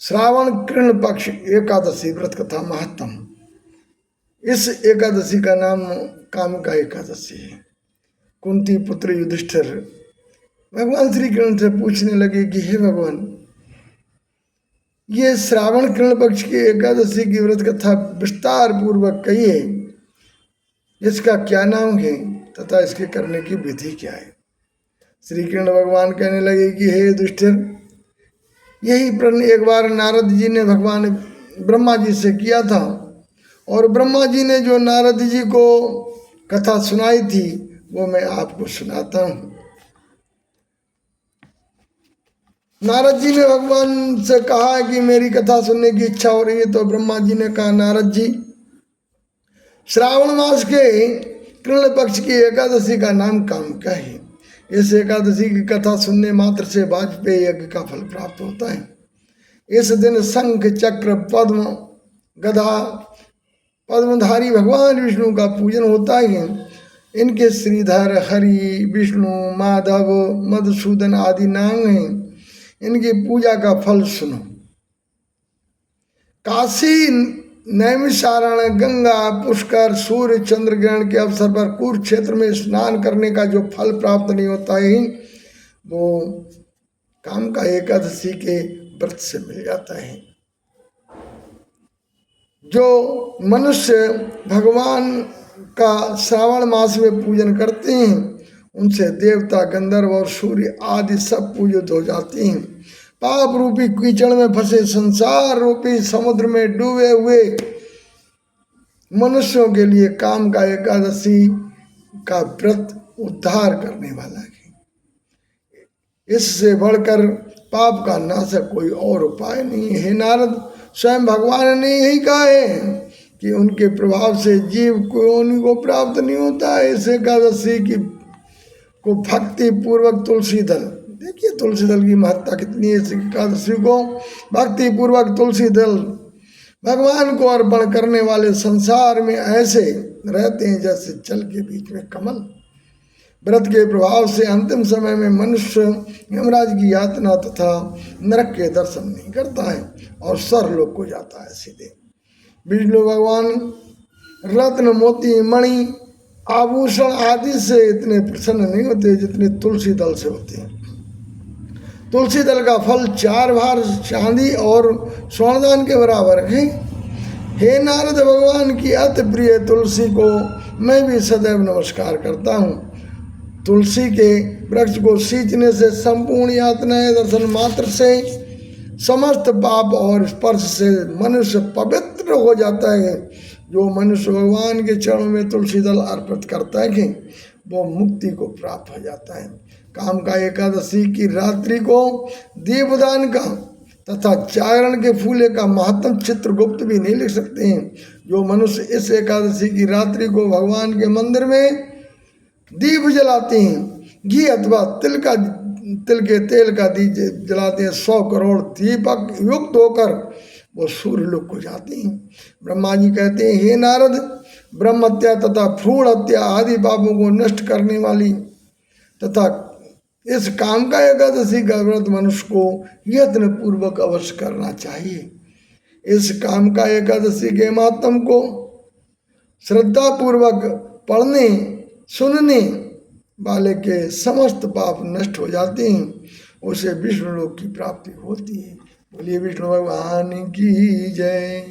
श्रावण कृष्ण पक्ष एकादशी व्रत कथा महत्तम। इस एकादशी का नाम कामिका एकादशी है। कुंती पुत्र युधिष्ठिर भगवान श्री कृष्ण से पूछने लगे कि हे भगवान, ये श्रावण कृष्ण पक्ष की एकादशी की व्रत कथा विस्तार पूर्वक कहिए, इसका क्या नाम है तथा इसके करने की विधि क्या है। श्री कृष्ण भगवान कहने लगे कि हे युधिष्ठिर, यही प्रश्न एक बार नारद जी ने भगवान ब्रह्मा जी से किया था, और ब्रह्मा जी ने जो नारद जी को कथा सुनाई थी वो मैं आपको सुनाता हूँ। नारद जी ने भगवान से कहा कि मेरी कथा सुनने की इच्छा हो रही है, तो ब्रह्मा जी ने कहा, नारद जी, श्रावण मास के कृष्ण पक्ष की एकादशी का नाम कामिका है। इस एकादशी की कथा सुनने मात्र से वाजपेयी यज्ञ का फल प्राप्त होता है। इस दिन शंख चक्र पद्म गदा पद्मधारी भगवान विष्णु का पूजन होता है। इनके श्रीधर, हरि, विष्णु, माधव, मधुसूदन आदि नाम हैं। इनकी पूजा का फल सुनो। काशी, नैमिषारण्य, गंगा, पुष्कर, सूर्य चंद्र ग्रहण के अवसर पर कुरुक्षेत्र में स्नान करने का जो फल प्राप्त नहीं होता है वो कामिका एकादशी के व्रत से मिल जाता है। जो मनुष्य भगवान का श्रावण मास में पूजन करते हैं उनसे देवता, गंधर्व और सूर्य आदि सब पूजित हो जाते हैं। पाप रूपी कीचड़ में फंसे संसार रूपी समुद्र में डूबे हुए मनुष्यों के लिए कामिका एकादशी का व्रत उद्धार करने वाला है। इससे बढ़कर पाप का नाशक कोई और उपाय नहीं है। नारद, स्वयं भगवान ने यही कहा है कि उनके प्रभाव से जीव को प्राप्त नहीं होता है। इस एकादशी की को भक्ति पूर्वक तुलसी दल, देखिए तुलसी दल की महत्ता कितनी है। इस एकादशी को भक्ति पूर्वक तुलसी दल भगवान को अर्पण करने वाले संसार में ऐसे रहते हैं जैसे जल के बीच में कमल। व्रत के प्रभाव से अंतिम समय में मनुष्य यमराज की यातना तथा नरक के दर्शन नहीं करता है और स्वर्गलोक को जाता है सीधे। विष्णु भगवान रत्न, मोती, मणि, आभूषण आदि से इतने प्रसन्न नहीं होते जितने तुलसी दल से होते हैं। तुलसी दल का फल 4 भार चांदी और स्वर्णदान के बराबर है। हे नारद, भगवान की अति प्रिय तुलसी को मैं भी सदैव नमस्कार करता हूँ। तुलसी के वृक्ष को सींचने से संपूर्ण यातनाएं दर्शन मात्र से, समस्त पाप और स्पर्श से मनुष्य पवित्र हो जाता है। जो मनुष्य भगवान के चरणों में तुलसी दल अर्पित करता है वो मुक्ति को प्राप्त हो जाता है। कामिका एकादशी की रात्रि को दीपदान का तथा जागरण के फूले का महत्तम चित्रगुप्त भी नहीं लिख सकते हैं। जो मनुष्य इस एकादशी की रात्रि को भगवान के मंदिर में दीप जलाते हैं, घी अथवा तिल के तेल का दीप जलाते हैं, 100 करोड़ दीपक युक्त होकर वो सूर्यलोक को जाते हैं। ब्रह्मा जी कहते हैं, हे नारद, ब्रह्म हत्या तथा भ्रूण हत्या आदि पापों को नष्ट करने वाली तथा इस कामिका एकादशी का व्रत मनुष्य को यत्न पूर्वक अवश्य करना चाहिए। इस कामिका एकादशी के महात्म को श्रद्धा पूर्वक पढ़ने सुनने वाले के समस्त पाप नष्ट हो जाते हैं, उसे विष्णु लोक की प्राप्ति होती है। बोलिए विष्णु भगवान की जय।